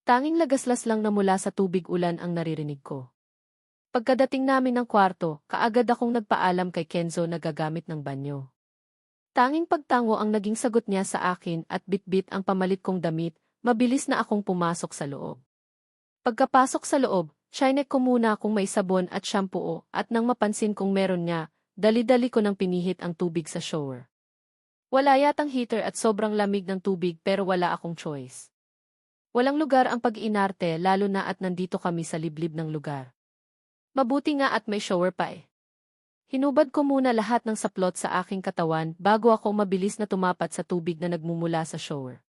Tanging lagaslas lang na mula sa tubig ulan ang naririnig ko. Pagkadating namin ng kwarto, kaagad akong nagpaalam kay Kenzo na gagamit ng banyo. Tanging pagtango ang naging sagot niya sa akin at bitbit ang pamalit kong damit, mabilis na akong pumasok sa loob. Pagkapasok sa loob, chinek ko muna kung may sabon at shampoo at nang mapansin kong meron niya, dali-dali ko nang pinihit ang tubig sa shower. Wala yatang heater at sobrang lamig ng tubig pero wala akong choice. Walang lugar ang pag-iinarte lalo na at nandito kami sa liblib ng lugar. Mabuti nga at may shower pa eh. Hinubad ko muna lahat ng saplot sa aking katawan bago ako mabilis na tumapat sa tubig na nagmumula sa shower.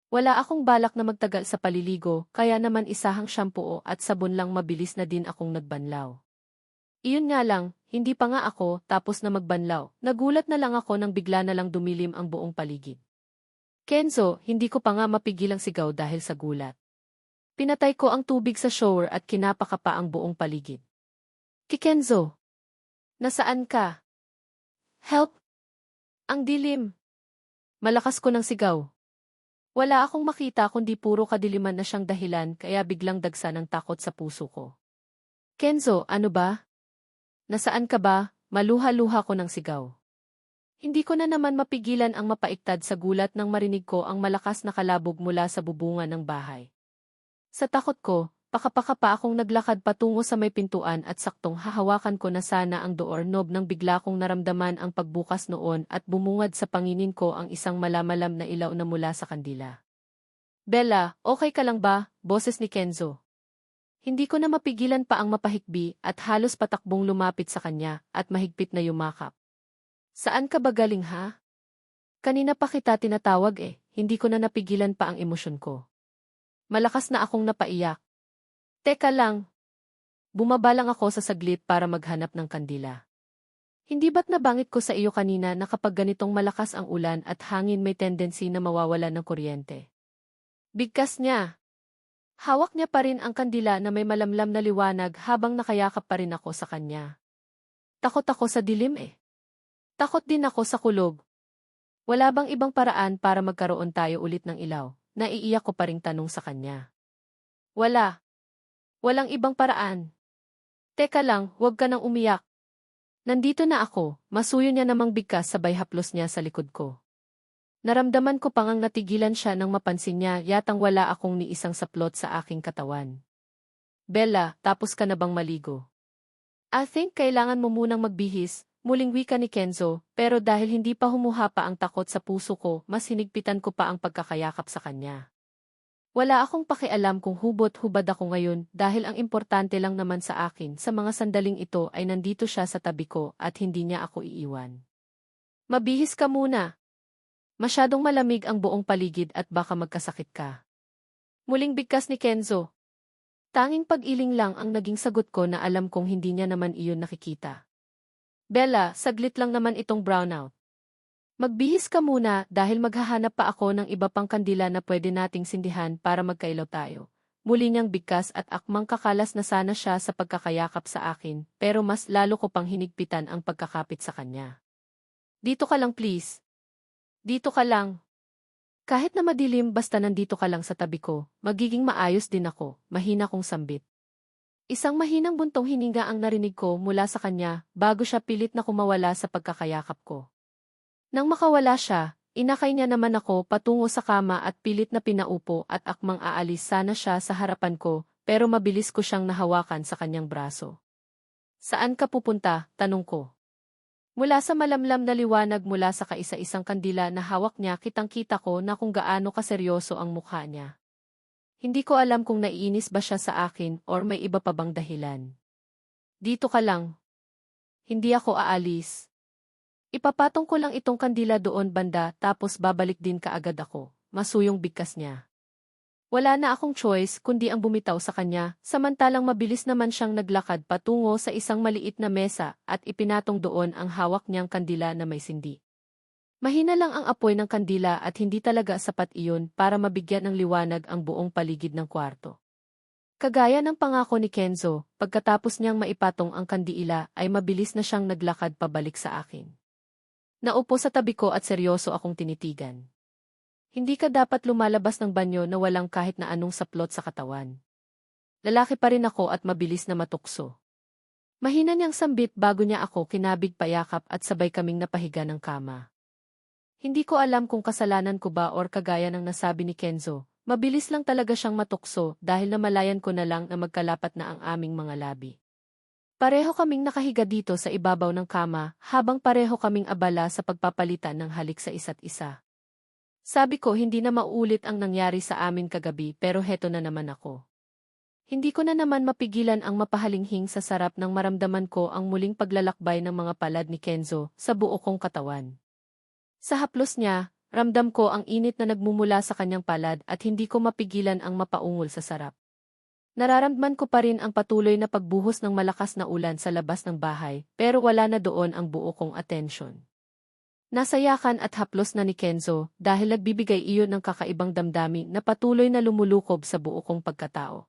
Wala akong balak na magtagal sa paliligo kaya naman isahang shampoo at sabon lang mabilis na din akong nagbanlaw. Iyon nga lang, hindi pa nga ako tapos na magbanlaw. Nagulat na lang ako nang bigla na lang dumilim ang buong paligid. Kenzo, hindi ko pa nga mapigilang sigaw dahil sa gulat. Pinatay ko ang tubig sa shower at kinapaka pa ang buong paligid. Kenzo! Nasaan ka? Help! Ang dilim! Malakas ko ng sigaw. Wala akong makita kundi puro kadiliman na siyang dahilan kaya biglang dagsa ng takot sa puso ko. Kenzo, ano ba? Nasaan ka ba? Maluha-luha ko ng sigaw. Hindi ko na naman mapigilan ang mapaiktad sa gulat nang marinig ko ang malakas na kalabog mula sa bubungan ng bahay. Sa takot ko, pakapaka pa akong naglakad patungo sa may pintuan at saktong hahawakan ko na sana ang doorknob nang bigla kong naramdaman ang pagbukas noon at bumungad sa pangingin ko ang isang malamalam na ilaw na mula sa kandila. Bella, okay ka lang ba? Boses ni Kenzo. Hindi ko na mapigilan pa ang mapahikbi at halos patakbong lumapit sa kanya at mahigpit na yumakap. Saan ka ba galing ha? Kanina pa kita tinatawag eh, hindi ko na napigilan pa ang emosyon ko. Malakas na akong napaiyak. Teka lang. Bumaba lang ako sa saglit para maghanap ng kandila. Hindi ba't nabangit ko sa iyo kanina na kapag ganitong malakas ang ulan at hangin may tendency na mawawalan ng kuryente? Bigkas niya. Hawak niya pa rin ang kandila na may malamlam na liwanag habang nakayakap pa rin ako sa kanya. Takot ako sa dilim eh. Takot din ako sa kulog. Wala bang ibang paraan para magkaroon tayo ulit ng ilaw? Naiiyak ko pa ring tanong sa kanya. Wala. Walang ibang paraan. Teka lang, huwag ka nang umiyak. Nandito na ako, masuyo niya namang bigkas sabay haplos niya sa likod ko. Naramdaman ko pang natigilan siya nang mapansin niya yatang wala akong ni isang saplot sa aking katawan. Bella, tapos ka na bang maligo? I think kailangan mo munang magbihis. Muling wika ni Kenzo, pero dahil hindi pa humuha pa ang takot sa puso ko, mas hinigpitan ko pa ang pagkakayakap sa kanya. Wala akong pakialam kung hubot-hubad ako ngayon dahil ang importante lang naman sa akin sa mga sandaling ito ay nandito siya sa tabi ko at hindi niya ako iiwan. Mabihis ka muna. Masyadong malamig ang buong paligid at baka magkasakit ka. Muling bigkas ni Kenzo. Tanging pag-iling lang ang naging sagot ko na alam kong hindi niya naman iyon nakikita. Bella, saglit lang naman itong brownout. Magbihis ka muna dahil maghahanap pa ako ng iba pang kandila na pwede nating sindihan para magkailaw tayo. Muli niyang bigkas at akmang kakalas na sana siya sa pagkakayakap sa akin, pero mas lalo ko pang hinigpitan ang pagkakapit sa kanya. Dito ka lang please. Dito ka lang. Kahit na madilim basta nandito ka lang sa tabi ko, magiging maayos din ako, mahina kong sambit. Isang mahinang buntong hininga ang narinig ko mula sa kanya bago siya pilit na kumawala sa pagkakayakap ko. Nang makawala siya, inakay niya naman ako patungo sa kama at pilit na pinaupo at akmang aalis sana siya sa harapan ko pero mabilis ko siyang nahawakan sa kanyang braso. Saan ka pupunta? Tanong ko. Mula sa malamlam na liwanag mula sa kaisa-isang kandila na hawak niya kitang-kita ko na kung gaano kaseryoso ang mukha niya. Hindi ko alam kung naiinis ba siya sa akin or may iba pa bang dahilan. Dito ka lang. Hindi ako aalis. Ipapatong ko lang itong kandila doon banda tapos babalik din kaagad ako, masuyong bigkas niya. Wala na akong choice kundi ang bumitaw sa kanya, samantalang mabilis naman siyang naglakad patungo sa isang maliit na mesa at ipinatong doon ang hawak niyang kandila na may sindi. Mahina lang ang apoy ng kandila at hindi talaga sapat iyon para mabigyan ng liwanag ang buong paligid ng kwarto. Kagaya ng pangako ni Kenzo, pagkatapos niyang maipatong ang kandila ay mabilis na siyang naglakad pabalik sa akin. Naupo sa tabi ko at seryoso akong tinitigan. Hindi ka dapat lumalabas ng banyo na walang kahit na anong saplot sa katawan. Lalaki pa rin ako at mabilis na matukso. Mahina niyang sambit bago niya ako kinabig payakap at sabay kaming napahiga ng kama. Hindi ko alam kung kasalanan ko ba or kagaya ng nasabi ni Kenzo, mabilis lang talaga siyang matukso dahil namalayan ko na lang na magkalapat na ang aming mga labi. Pareho kaming nakahiga dito sa ibabaw ng kama habang pareho kaming abala sa pagpapalitan ng halik sa isa't isa. Sabi ko hindi na mauulit ang nangyari sa amin kagabi pero heto na naman ako. Hindi ko na naman mapigilan ang mapahalinghing sa sarap nang maramdaman ko ang muling paglalakbay ng mga palad ni Kenzo sa buo kong katawan. Sa haplos niya, ramdam ko ang init na nagmumula sa kanyang palad at hindi ko mapigilan ang mapaungol sa sarap. Nararamdaman ko pa rin ang patuloy na pagbuhos ng malakas na ulan sa labas ng bahay pero wala na doon ang buo kong atensyon. Nasayakan at haplos na ni Kenzo dahil nagbibigay iyon ng kakaibang damdamin na patuloy na lumulukob sa buo kong pagkatao.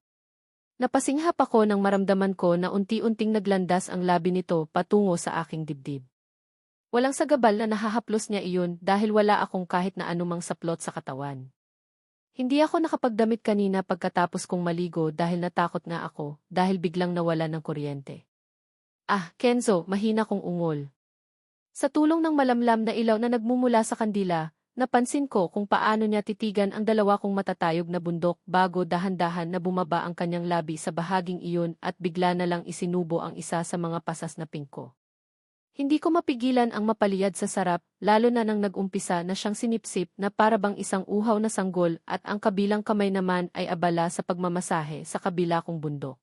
Napasinghap ako nang maramdaman ko na unti-unting naglandas ang labi nito patungo sa aking dibdib. Walang sagabal na nahahaplos niya iyon dahil wala akong kahit na anumang saplot sa katawan. Hindi ako nakapagdamit kanina pagkatapos kong maligo dahil natakot nga ako dahil biglang nawala ng kuryente. Ah, Kenzo, mahina kong ungol. Sa tulong ng malamlam na ilaw na nagmumula sa kandila, napansin ko kung paano niya titigan ang dalawa kong matatayog na bundok bago dahan-dahan na bumaba ang kanyang labi sa bahaging iyon at bigla na lang isinubo ang isa sa mga pasas na pingko. Hindi ko mapigilan ang mapaliyad sa sarap, lalo na nang nag-umpisa na siyang sinipsip na parabang isang uhaw na sanggol at ang kabilang kamay naman ay abala sa pagmamasahe sa kabila kong bundok.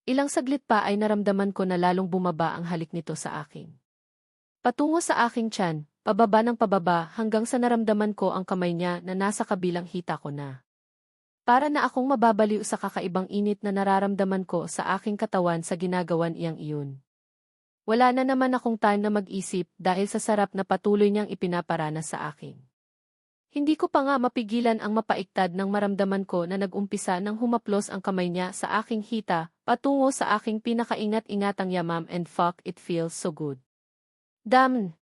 Ilang saglit pa ay naramdaman ko na lalong bumaba ang halik nito sa akin. Patungo sa aking tiyan, pababa ng pababa hanggang sa naramdaman ko ang kamay niya na nasa kabilang hita ko na. Para na akong mababaliw sa kakaibang init na nararamdaman ko sa aking katawan sa ginagawan iyang iyon. Wala na naman akong time na mag-isip dahil sa sarap na patuloy niyang ipinaparanas sa akin. Hindi ko pa nga mapigilan ang mapaiktad nang maramdaman ko na nag-umpisa nang humaplos ang kamay niya sa aking hita patungo sa aking pinakaingat-ingatang yamam and fuck it feels so good. Damn!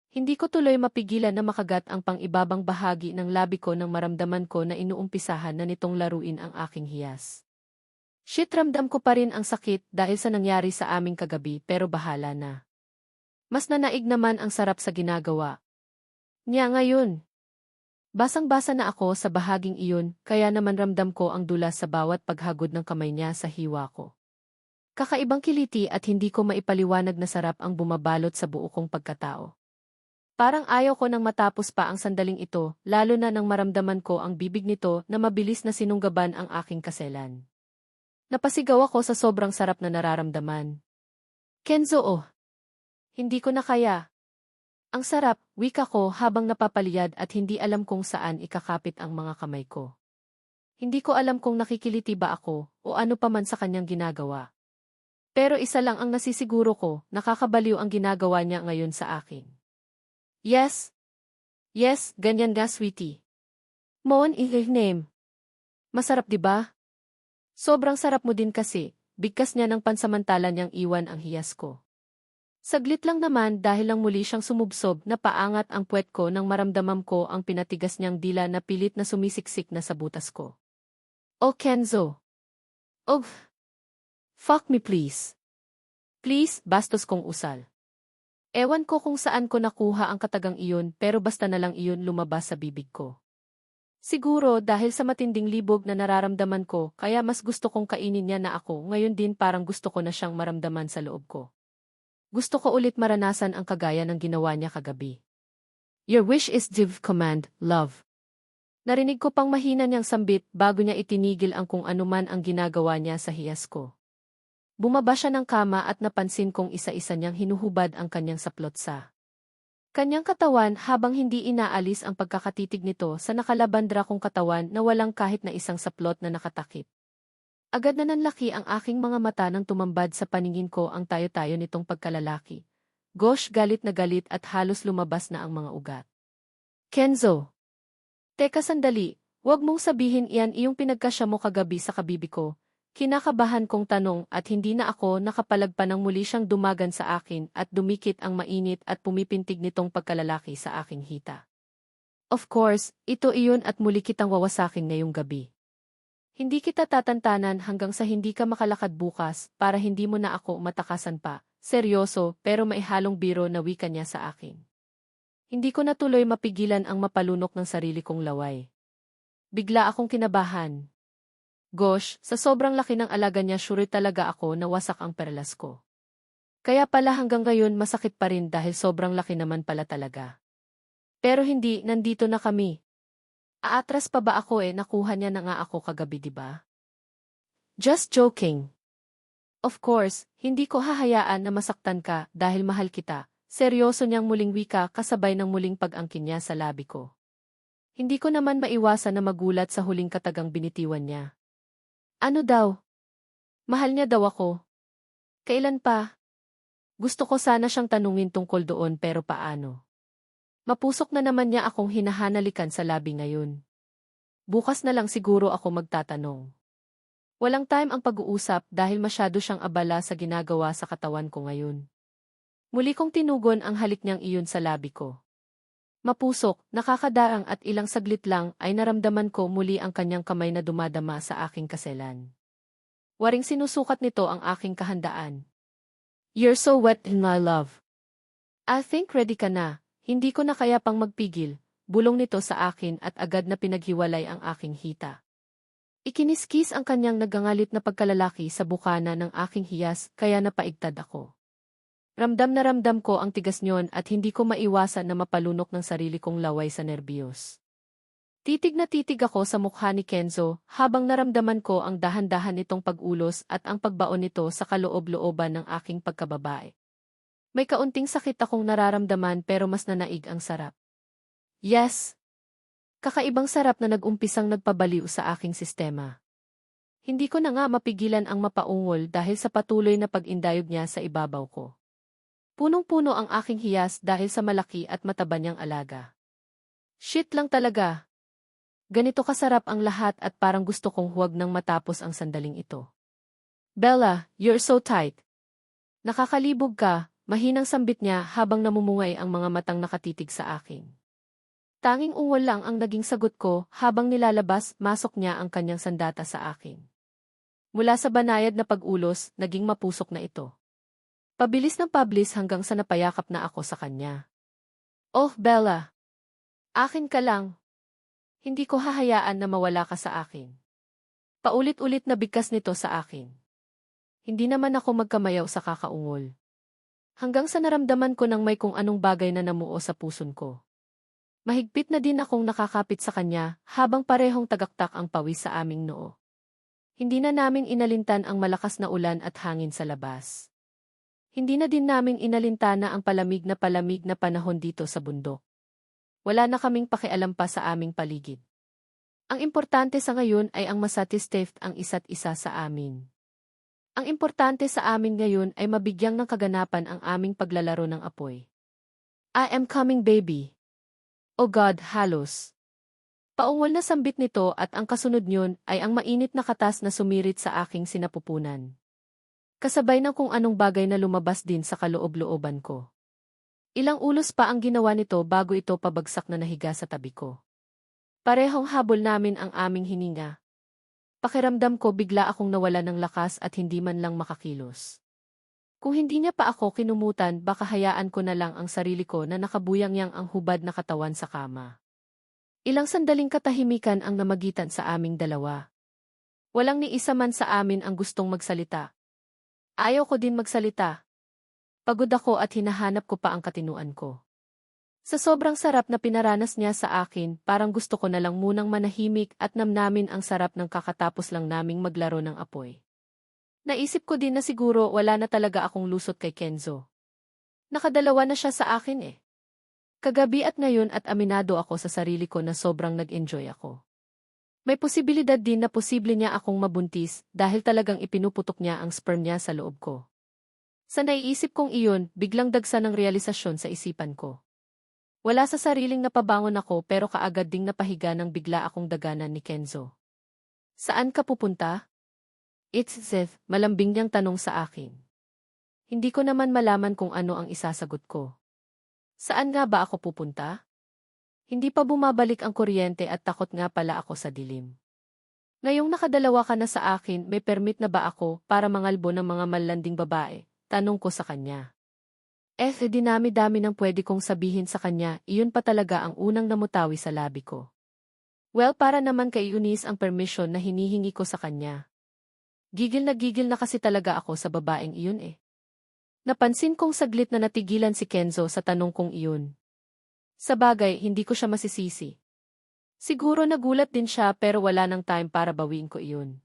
Hindi ko tuloy mapigilan na makagat ang pang-ibabang bahagi ng labi ko nang maramdaman ko na inuumpisahan na nitong laruin ang aking hiyas. Shit, ramdam ko pa rin ang sakit dahil sa nangyari sa aming kagabi pero bahala na. Mas nanaig naman ang sarap sa ginagawa niya ngayon. Basang-basa na ako sa bahaging iyon kaya naman ramdam ko ang dulas sa bawat paghagod ng kamay niya sa hiwa ko. Kakaibang kiliti at hindi ko maipaliwanag na sarap ang bumabalot sa buo kong pagkatao. Parang ayaw ko nang matapos pa ang sandaling ito lalo na nang maramdaman ko ang bibig nito na mabilis na sinunggaban ang aking kaselan. Napasigaw ako sa sobrang sarap na nararamdaman. Kenzo, oh! Hindi ko na kaya. Ang sarap, wika ko habang napapaliyad at hindi alam kung saan ikakapit ang mga kamay ko. Hindi ko alam kung nakikiliti ba ako o ano pa man sa kanyang ginagawa. Pero isa lang ang nasisiguro ko, nakakabaliw ang ginagawa niya ngayon sa akin. Yes. Yes, ganyan nga sweetie. Mon ihir name. Masarap di ba? Sobrang sarap mo din kasi, bigkas niya ng pansamantala niyang iwan ang hiyas ko. Saglit lang naman dahil lang muli siyang sumubsob na paangat ang puwet ko nang maramdaman ko ang pinatigas niyang dila na pilit na sumisiksik na sa butas ko. Oh Kenzo! Oh! Fuck me please! Please, bastos kong usal. Ewan ko kung saan ko nakuha ang katagang iyon pero basta na lang iyon lumabas sa bibig ko. Siguro dahil sa matinding libog na nararamdaman ko kaya mas gusto kong kainin niya na ako ngayon din parang gusto ko na siyang maramdaman sa loob ko. Gusto ko ulit maranasan ang kagaya ng ginawa niya kagabi. Your wish is div command, love. Narinig ko pang mahina niyang sambit bago niya itinigil ang kung anuman ang ginagawa niya sa hiyas ko. Bumaba siya ng kama at napansin kong isa-isa niyang hinuhubad ang kanyang saplot sa kanyang katawan habang hindi inaalis ang pagkakatitig nito sa nakalabandra kong katawan na walang kahit na isang saplot na nakatakip. Agad na nanlaki ang aking mga mata nang tumambad sa paningin ko ang tayo-tayo nitong pagkalalaki. Gosh, galit na galit at halos lumabas na ang mga ugat. Kenzo! Teka sandali, huwag mong sabihin iyan iyong pinagkasya mo kagabi sa kabibi ko. Kinakabahan kong tanong at hindi na ako nakapalagpa nang muli siyang dumagan sa akin at dumikit ang mainit at pumipintig nitong pagkalalaki sa aking hita. Of course, ito iyon at muli kitang wawasakin ngayong gabi. Hindi kita tatantanan hanggang sa hindi ka makalakad bukas para hindi mo na ako matakasan pa. Seryoso pero maihalong biro na wika niya sa akin. Hindi ko na tuloy mapigilan ang mapalunok ng sarili kong laway. Bigla akong kinabahan. Gosh, sa sobrang laki ng alaga niya sure talaga ako na wasak ang perlas ko. Kaya pala hanggang ngayon masakit pa rin dahil sobrang laki naman pala talaga. Pero hindi, nandito na kami. Aatras pa ba ako nakuha niya na nga ako kagabi diba? Just joking. Of course, hindi ko hahayaan na masaktan ka dahil mahal kita. Seryoso niyang muling wika kasabay ng muling pag-angkin niya sa labi ko. Hindi ko naman maiwasan na magulat sa huling katagang binitiwan niya. Ano daw? Mahal niya daw ako. Kailan pa? Gusto ko sana siyang tanungin tungkol doon pero paano? Mapusok na naman niya akong hinahanalikan sa labi ngayon. Bukas na lang siguro ako magtatanong. Walang time ang pag-uusap dahil masyado siyang abala sa ginagawa sa katawan ko ngayon. Muli kong tinugon ang halik niyang iyon sa labi ko. Mapusok, nakakadaang at ilang saglit lang ay naramdaman ko muli ang kanyang kamay na dumadama sa aking kaselan. Waring sinusukat nito ang aking kahandaan. You're so wet in my love. I think ready ka na. Hindi ko na kaya pang magpigil, bulong nito sa akin at agad na pinaghiwalay ang aking hita. Ikiniskis ang kanyang nagangalit na pagkalalaki sa bukana ng aking hiyas kaya napaigtad ako. Ramdam na ramdam ko ang tigas niyon at hindi ko maiwasan na mapalunok ng sarili kong laway sa nerbiyos. Titig na titig ako sa mukha ni Kenzo habang naramdaman ko ang dahan-dahan nitong pag-ulos at ang pagbaon nito sa kaloob-looban ng aking pagkababae. May kaunting sakit akong nararamdaman pero mas nanaig ang sarap. Yes! Kakaibang sarap na nag-umpisang nagpabaliw sa aking sistema. Hindi ko na nga mapigilan ang mapaungol dahil sa patuloy na pag-indayog niya sa ibabaw ko. Punong-puno ang aking hiyas dahil sa malaki at mataba niyang alaga. Shit lang talaga. Ganito kasarap ang lahat at parang gusto kong huwag nang matapos ang sandaling ito. Bella, you're so tight. Nakakalibog ka. Mahinang sambit niya habang namumungay ang mga matang nakatitig sa akin. Tanging ungol lang ang naging sagot ko habang nilalabas-masok niya ang kanyang sandata sa akin. Mula sa banayad na pag-ulos, naging mapusok na ito. Pabilis ng pabilis hanggang sa napayakap na ako sa kanya. Oh, Bella! Akin ka lang. Hindi ko hahayaan na mawala ka sa akin. Paulit-ulit na bigkas nito sa akin. Hindi naman ako magkamayaw sa kakaungol. Hanggang sa naramdaman ko ng may kung anong bagay na namuo sa puson ko. Mahigpit na din akong nakakapit sa kanya habang parehong tagaktak ang pawis sa aming noo. Hindi na namin inalintan ang malakas na ulan at hangin sa labas. Hindi na din namin inalintana ang palamig na panahon dito sa bundok. Wala na kaming pakialam pa sa aming paligid. Ang importante sa ngayon ay ang masatisfied ang isa't isa sa amin. Ang importante sa amin ngayon ay mabigyang ng kaganapan ang aming paglalaro ng apoy. I am coming, baby. Oh God, halos. Paungol na sambit nito at ang kasunod niyon ay ang mainit na katas na sumirit sa aking sinapupunan. Kasabay ng kung anong bagay na lumabas din sa kaloob-looban ko. Ilang ulos pa ang ginawa nito bago ito pabagsak na nahiga sa tabi ko. Parehong habol namin ang aming hininga. Pakiramdam ko bigla akong nawala ng lakas at hindi man lang makakilos. Kung hindi niya pa ako kinumutan baka hayaan ko na lang ang sarili ko na nakabuyang-yang ang hubad na katawan sa kama. Ilang sandaling katahimikan ang namagitan sa aming dalawa. Walang ni isa man sa amin ang gustong magsalita. Ayaw ko din magsalita. Pagod ako at hinahanap ko pa ang katinuan ko. Sa sobrang sarap na pinaranas niya sa akin, parang gusto ko na lang munang manahimik at namnamin ang sarap ng kakatapos lang naming maglaro ng apoy. Naisip ko din na siguro wala na talaga akong lusot kay Kenzo. Nakadalawa na siya sa akin Kagabi at ngayon at aminado ako sa sarili ko na sobrang nag-enjoy ako. May posibilidad din na posible niya akong mabuntis dahil talagang ipinuputok niya ang sperm niya sa loob ko. Sa naiisip kong iyon, biglang dagsa ng realisasyon sa isipan ko. Wala sa sariling napabangon ako pero kaagad ding napahiga nang bigla akong daganan ni Kenzo. Saan ka pupunta? It's Seth, malambing niyang tanong sa akin. Hindi ko naman malaman kung ano ang isasagot ko. Saan nga ba ako pupunta? Hindi pa bumabalik ang kuryente at takot nga pala ako sa dilim. Ngayong nakadalawa ka na sa akin, may permit na ba ako para mangalbo ng mga malanding babae? Tanong ko sa kanya. Dinami-dami ng pwede kong sabihin sa kanya, iyon pa talaga ang unang namutawi sa labi ko. Well, para naman kay Eunice ang permission na hinihingi ko sa kanya. Gigil na kasi talaga ako sa babaeng iyon eh. Napansin kong saglit na natigilan si Kenzo sa tanong kong iyon. Sa bagay, hindi ko siya masisisi. Siguro nagulat din siya pero wala nang time para bawiin ko iyon.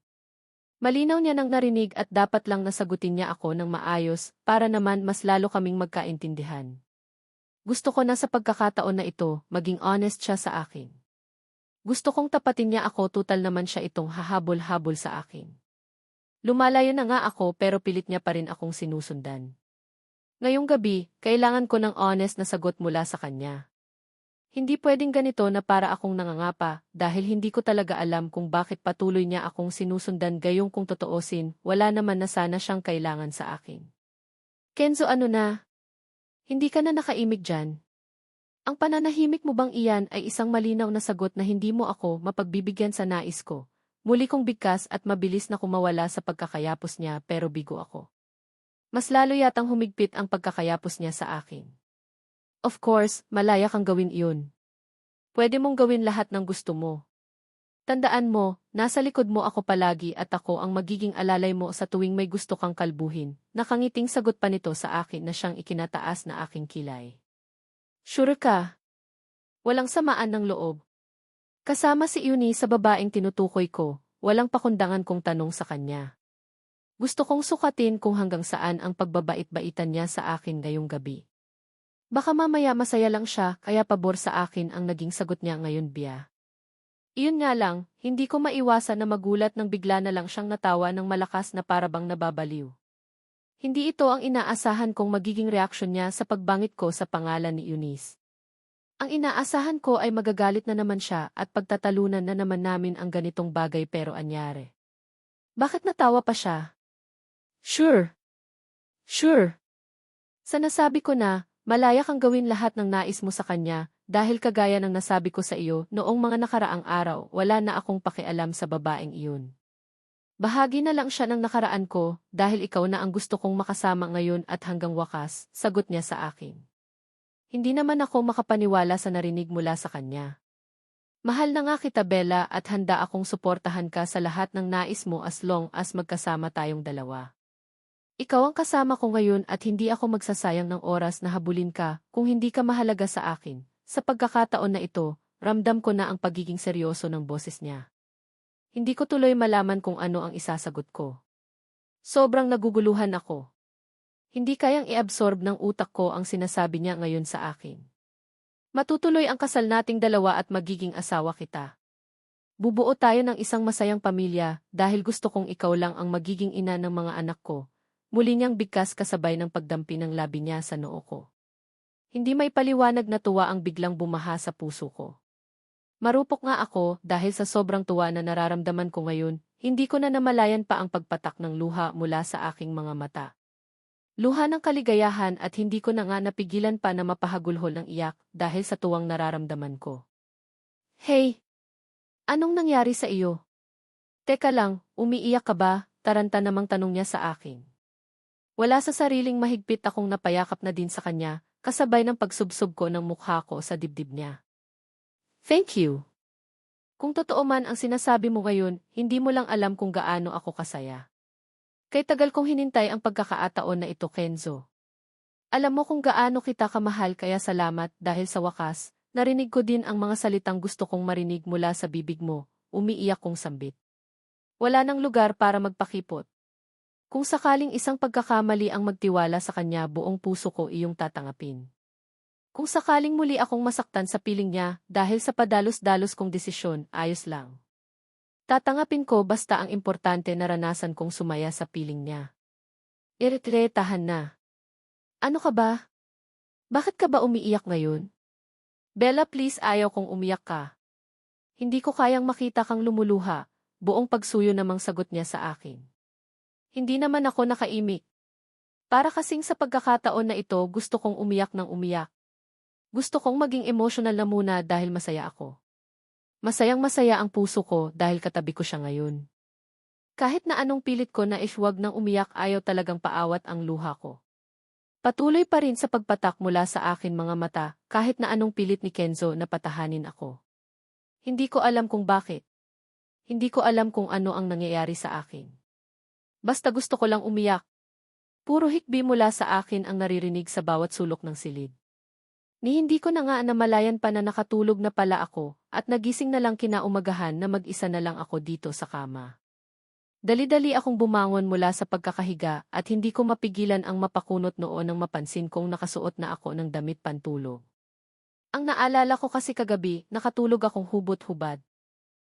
Malinaw niya nang narinig at dapat lang nasagutin niya ako ng maayos para naman mas lalo kaming magkaintindihan. Gusto ko na sa pagkakataon na ito, maging honest siya sa akin. Gusto kong tapatin niya ako, tutal naman siya itong hahabol-habol sa akin. Lumalayo na nga ako pero pilit niya pa rin akong sinusundan. Ngayong gabi, kailangan ko ng honest na sagot mula sa kanya. Hindi pwedeng ganito na para akong nangangapa dahil hindi ko talaga alam kung bakit patuloy niya akong sinusundan, gayong kung totoosin, wala naman na sana siyang kailangan sa akin. Kenzo, ano na? Hindi ka na nakaimik dyan? Ang pananahimik mo bang iyan ay isang malinaw na sagot na hindi mo ako mapagbibigyan sa nais ko? Muli kong bigkas at mabilis na kumawala sa pagkakayapos niya pero bigo ako. Mas lalo yatang humigpit ang pagkakayapos niya sa akin. Of course, malaya kang gawin iyon. Pwede mong gawin lahat ng gusto mo. Tandaan mo, nasa likod mo ako palagi at ako ang magiging alalay mo sa tuwing may gusto kang kalbuhin. Nakangiting sagot pa nito sa akin na siyang ikinataas na aking kilay. Sure ka? Walang samaan ng loob. Kasama si Eunice sa babaeng tinutukoy ko, walang pakundangan kong tanong sa kanya. Gusto kong sukatin kung hanggang saan ang pagbabait-baitan niya sa akin ngayong gabi. Baka mamaya masaya lang siya kaya pabor sa akin ang naging sagot niya ngayon, Bia. Iyon nga lang, hindi ko maiwasan na magulat nang bigla na lang siyang natawa ng malakas na parabang nababaliw. Hindi ito ang inaasahan kong magiging reaksyon niya sa pagbangit ko sa pangalan ni Eunice. Ang inaasahan ko ay magagalit na naman siya at pagtatalunan na naman namin ang ganitong bagay pero anyari. Bakit natawa pa siya? Sure. Sa nasabi ko na, malaya kang gawin lahat ng nais mo sa kanya, dahil kagaya ng nasabi ko sa iyo, noong mga nakaraang araw, wala na akong pakialam sa babaeng iyon. Bahagi na lang siya ng nakaraan ko, dahil ikaw na ang gusto kong makasama ngayon at hanggang wakas, sagot niya sa akin. Hindi naman ako makapaniwala sa narinig mula sa kanya. Mahal na nga kita, Bella, at handa akong suportahan ka sa lahat ng nais mo as long as magkasama tayong dalawa. Ikaw ang kasama ko ngayon at hindi ako magsasayang ng oras na habulin ka kung hindi ka mahalaga sa akin. Sa pagkakataon na ito, ramdam ko na ang pagiging seryoso ng boses niya. Hindi ko tuloy malaman kung ano ang isasagot ko. Sobrang naguguluhan ako. Hindi kayang i-absorb ng utak ko ang sinasabi niya ngayon sa akin. Matutuloy ang kasal nating dalawa at magiging asawa kita. Bubuo tayo ng isang masayang pamilya dahil gusto kong ikaw lang ang magiging ina ng mga anak ko. Muli niyang bigkas kasabay ng pagdampi ng labi niya sa noo ko. Hindi may paliwanag na tuwa ang biglang bumaha sa puso ko. Marupok nga ako dahil sa sobrang tuwa na nararamdaman ko ngayon, hindi ko na namalayan pa ang pagpatak ng luha mula sa aking mga mata. Luha ng kaligayahan at hindi ko na nga napigilan pa na mapahagulhol ng iyak dahil sa tuwang nararamdaman ko. Hey! Anong nangyari sa iyo? Teka lang, umiiyak ka ba? Taranta namang tanong niya sa akin. Wala sa sariling mahigpit akong napayakap na din sa kanya, kasabay ng pagsubsob ko ng mukha ko sa dibdib niya. Thank you. Kung totoo man ang sinasabi mo ngayon, hindi mo lang alam kung gaano ako kasaya. Kay tagal kong hinintay ang pagkakataon na ito, Kenzo. Alam mo kung gaano kita kamahal kaya salamat dahil sa wakas, narinig ko din ang mga salitang gusto kong marinig mula sa bibig mo, umiiyak kong sambit. Wala nang lugar para magpakipot. Kung sakaling isang pagkakamali ang magtiwala sa kanya, buong puso ko iyong tatangapin. Kung sakaling muli akong masaktan sa piling niya dahil sa padalos-dalos kong desisyon, ayos lang. Tatangapin ko basta ang importante naranasan kong sumaya sa piling niya. Iretretahan na. Ano ka ba? Bakit ka ba umiiyak ngayon? Bella, please, ayaw kong umiyak ka. Hindi ko kayang makita kang lumuluha, buong pagsuyo namang sagot niya sa akin. Hindi naman ako nakaimik. Para kasing sa pagkakataon na ito gusto kong umiyak ng umiyak. Gusto kong maging emotional na muna dahil masaya ako. Masayang-masaya ang puso ko dahil katabi ko siya ngayon. Kahit na anong pilit ko na wag nang umiyak ayaw talagang paawat ang luha ko. Patuloy pa rin sa pagpatak mula sa akin mga mata kahit na anong pilit ni Kenzo na patahanin ako. Hindi ko alam kung bakit. Hindi ko alam kung ano ang nangyayari sa akin. Basta gusto ko lang umiyak. Puro hikbi mula sa akin ang naririnig sa bawat sulok ng silid. Ni hindi ko na nga namalayan pa na nakatulog na pala ako at nagising na lang kinaumagahan na mag-isa na lang ako dito sa kama. Dali-dali akong bumangon mula sa pagkakahiga at hindi ko mapigilan ang mapakunot noon nang mapansin kong nakasuot na ako ng damit pantulog. Ang naalala ko kasi kagabi, nakatulog akong hubot-hubad.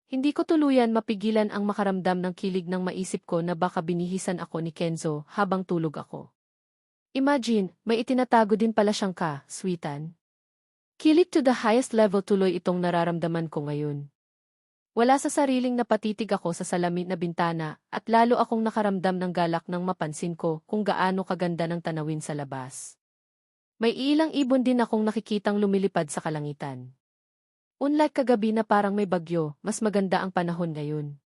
Hindi ko tuluyan mapigilan ang makaramdam ng kilig nang maisip ko na baka binihisan ako ni Kenzo habang tulog ako. Imagine, may itinatago din pala siyang sweetan. Kilig to the highest level tuloy itong nararamdaman ko ngayon. Wala sa sariling napatitig ako sa salamin na bintana at lalo akong nakaramdam ng galak nang mapansin ko kung gaano kaganda ng tanawin sa labas. May ilang ibon din akong nakikitang lumilipad sa kalangitan. Unlike kagabi na parang may bagyo, mas maganda ang panahon ngayon.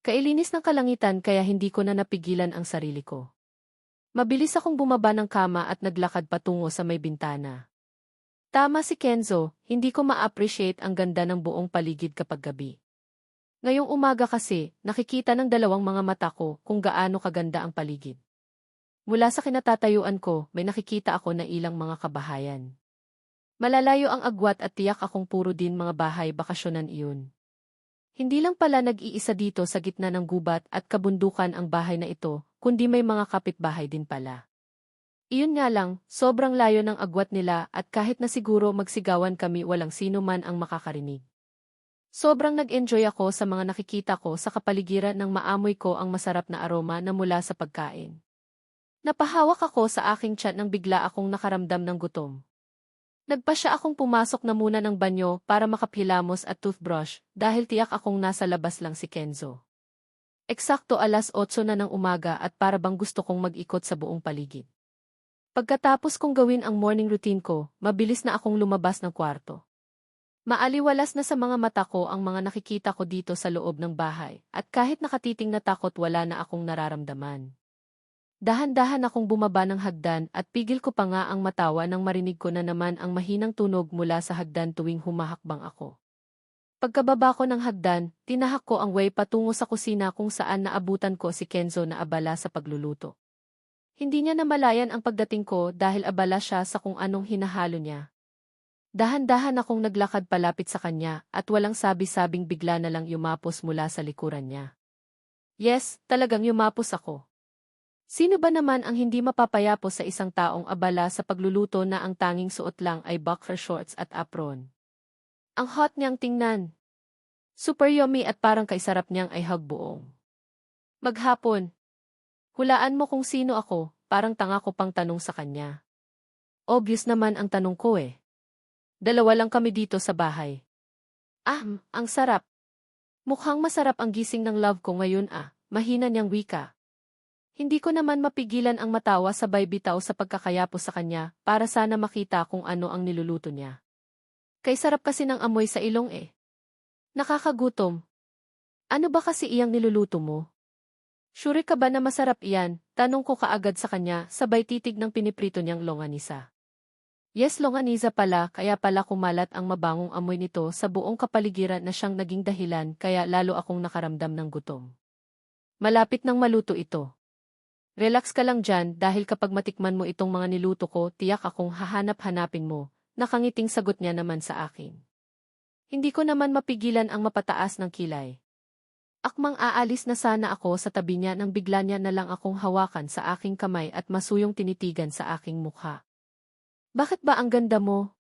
Kailinis ng kalangitan kaya hindi ko na napigilan ang sarili ko. Mabilis akong bumaba ng kama at naglakad patungo sa may bintana. Tama si Kenzo, hindi ko ma-appreciate ang ganda ng buong paligid kapag gabi. Ngayong umaga kasi, nakikita ng dalawang mga mata ko kung gaano kaganda ang paligid. Mula sa kinatatayuan ko, may nakikita ako na ilang mga kabahayan. Malalayo ang agwat at tiyak akong puro din mga bahay bakasyonan iyon. Hindi lang pala nag-iisa dito sa gitna ng gubat at kabundukan ang bahay na ito, kundi may mga kapitbahay din pala. Iyon nga lang, sobrang layo ng agwat nila at kahit na siguro magsigawan kami walang sino man ang makakarinig. Sobrang nag-enjoy ako sa mga nakikita ko sa kapaligiran nang maamoy ko ang masarap na aroma na mula sa pagkain. Napahawak ako sa aking tiyan nang bigla akong nakaramdam ng gutom. Nagpasya akong pumasok na muna ng banyo para makapilamos at toothbrush dahil tiyak akong nasa labas lang si Kenzo. Eksakto 8:00 na ng umaga at para bang gusto kong mag-ikot sa buong paligid. Pagkatapos kong gawin ang morning routine ko, mabilis na akong lumabas ng kwarto. Maaliwalas na sa mga mata ko ang mga nakikita ko dito sa loob ng bahay at kahit nakatiting na takot wala na akong nararamdaman. Dahan-dahan akong bumaba ng hagdan at pigil ko pa nga ang matawa nang marinig ko na naman ang mahinang tunog mula sa hagdan tuwing humahakbang ako. Pagkababa ko ng hagdan, tinahak ko ang way patungo sa kusina kung saan naabutan ko si Kenzo na abala sa pagluluto. Hindi niya namalayan ang pagdating ko dahil abala siya sa kung anong hinahalo niya. Dahan-dahan akong naglakad palapit sa kanya at walang sabi-sabing bigla na lang yumapos mula sa likuran niya. Yes, talagang yumapos ako. Sino ba naman ang hindi mapapayapos sa isang taong abala sa pagluluto na ang tanging suot lang ay boxer shorts at apron? Ang hot niyang tingnan. Super yummy at parang kaisarap niyang ay hagbuong. Maghapon. Hulaan mo kung sino ako, parang tanga ko pang tanong sa kanya. Obvious naman ang tanong ko eh. Dalawa lang kami dito sa bahay. Ang sarap. Mukhang masarap ang gising ng love ko ngayon mahina niyang wika. Hindi ko naman mapigilan ang matawa sabay bitaw sa pagkakayapos sa kanya para sana makita kung ano ang niluluto niya. Kay sarap kasi ng amoy sa ilong eh. Nakakagutom. Ano ba kasi iyang niluluto mo? Sure ka ba na masarap iyan? Tanong ko kaagad sa kanya sabay titig ng piniprito niyang longanisa. Yes, longanisa pala kaya pala kumalat ang mabangong amoy nito sa buong kapaligiran na siyang naging dahilan kaya lalo akong nakaramdam ng gutom. Malapit nang maluto ito. Relax ka lang dyan dahil kapag matikman mo itong mga niluto ko, tiyak akong hahanap-hanapin mo, nakangiting sagot niya naman sa akin. Hindi ko naman mapigilan ang mapataas ng kilay. Akmang aalis na sana ako sa tabi niya nang bigla niya na lang akong hawakan sa aking kamay at masuyong tinitigan sa aking mukha. Bakit ba ang ganda mo?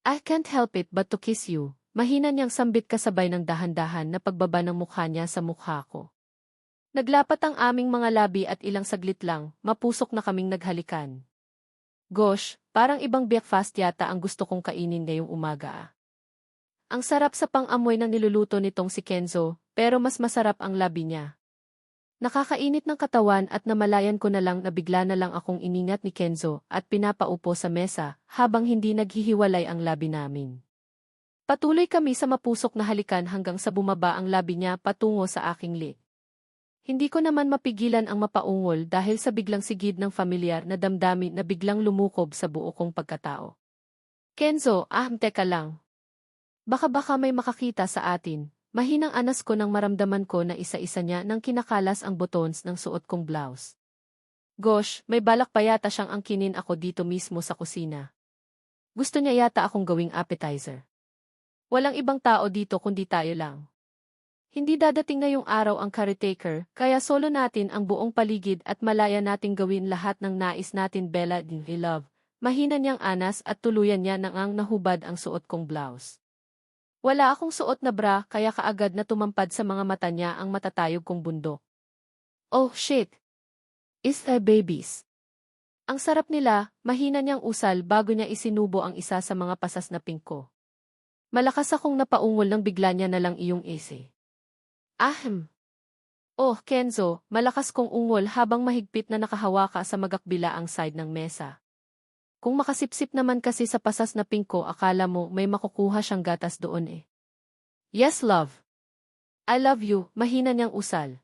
I can't help it but to kiss you. Mahina niyang sambit kasabay ng dahan-dahan na pagbaba ng mukha niya sa mukha ko. Naglapat ang aming mga labi at ilang saglit lang, mapusok na kaming naghalikan. Gosh, parang ibang breakfast yata ang gusto kong kainin ngayong umaga. Ang sarap sa pang-amoy ng niluluto nitong si Kenzo, pero mas masarap ang labi niya. Nakakainit ng katawan at namalayan ko na lang na bigla na lang akong iningat ni Kenzo at pinapaupo sa mesa habang hindi naghihiwalay ang labi namin. Patuloy kami sa mapusok na halikan hanggang sa bumaba ang labi niya patungo sa aking lik. Hindi ko naman mapigilan ang mapaungol dahil sa biglang sigid ng familiar na damdamin na biglang lumukob sa buo kong pagkatao. Kenzo, teka lang. Baka may makakita sa atin. Mahinang anas ko nang maramdaman ko na isa-isa niya nang kinakalas ang buttons ng suot kong blouse. Gosh, may balak pa yata siyang angkinin ako dito mismo sa kusina. Gusto niya yata akong gawing appetizer. Walang ibang tao dito kundi tayo lang. Hindi dadating na yung araw ang caretaker, kaya solo natin ang buong paligid at malaya nating gawin lahat ng nais natin Bella din love. Mahina niyang anas at tuluyan niya nang nahubad ang suot kong blouse. Wala akong suot na bra kaya kaagad na tumampad sa mga mata niya ang matatayog kong bundok. Oh shit! Is that babies? Ang sarap nila, mahina niyang usal bago niya isinubo ang isa sa mga pasas na pink ko. Malakas akong napaungol nang bigla niya na lang iyong ese. Oh Kenzo, malakas kong ungol habang mahigpit na nakahawa ka sa magakbila ang side ng mesa. Kung makasipsip naman kasi sa pasas na pink ko akala mo may makukuha siyang gatas doon eh. Yes love. I love you, mahina niyang usal.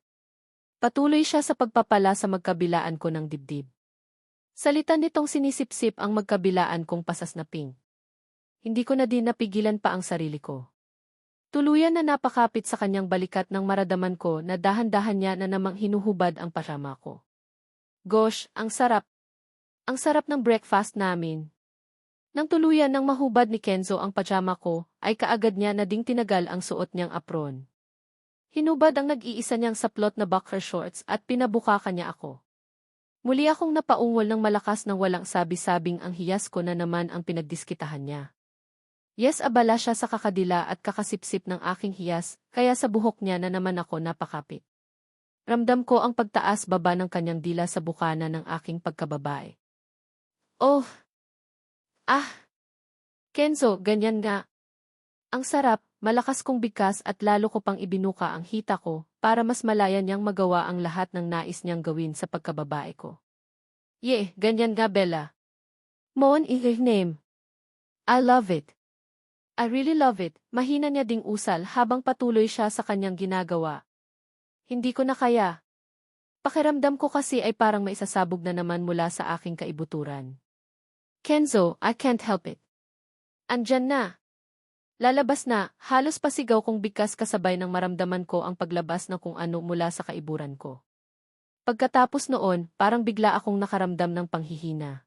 Patuloy siya sa pagpapala sa magkabilaan ko ng dibdib. Salitan nitong sinisipsip ang magkabilaan kong pasas na pink. Hindi ko na din napigilan pa ang sarili ko. Tuluyan na napakapit sa kanyang balikat nang maradaman ko na dahan-dahan niya na namang hinuhubad ang pajama ko. Gosh, ang sarap. Ang sarap ng breakfast namin. Nang tuluyan ng mahubad ni Kenzo ang pajama ko, ay kaagad niya na ding tinagal ang suot niyang apron. Hinubad ang nag-iisa niyang saplot na boxer shorts at pinabuka kanya ako. Muli akong napaungol ng malakas nang walang sabi-sabing ang hiyas ko na naman ang pinagdiskitahan niya. Yes, abala siya sa kakadila at kakasipsip ng aking hiyas, kaya sa buhok niya na naman ako napakapit. Ramdam ko ang pagtaas-baba ng kanyang dila sa bukana ng aking pagkababae. Oh! Kenzo, ganyan nga. Ang sarap, malakas kong bigkas at lalo ko pang ibinuka ang hita ko para mas malaya niyang magawa ang lahat ng nais niyang gawin sa pagkababae ko. Ganyan nga Bella. Mon is her name. I love it. I really love it. Mahina niya ding usal habang patuloy siya sa kanyang ginagawa. Hindi ko na kaya. Pakiramdam ko kasi ay parang maisasabog na naman mula sa aking kaibuturan. Kenzo, I can't help it. Andyan na. Lalabas na, halos pasigaw kong bigkas kasabay ng maramdaman ko ang paglabas ng kung ano mula sa kaiburan ko. Pagkatapos noon, parang bigla akong nakaramdam ng panghihina.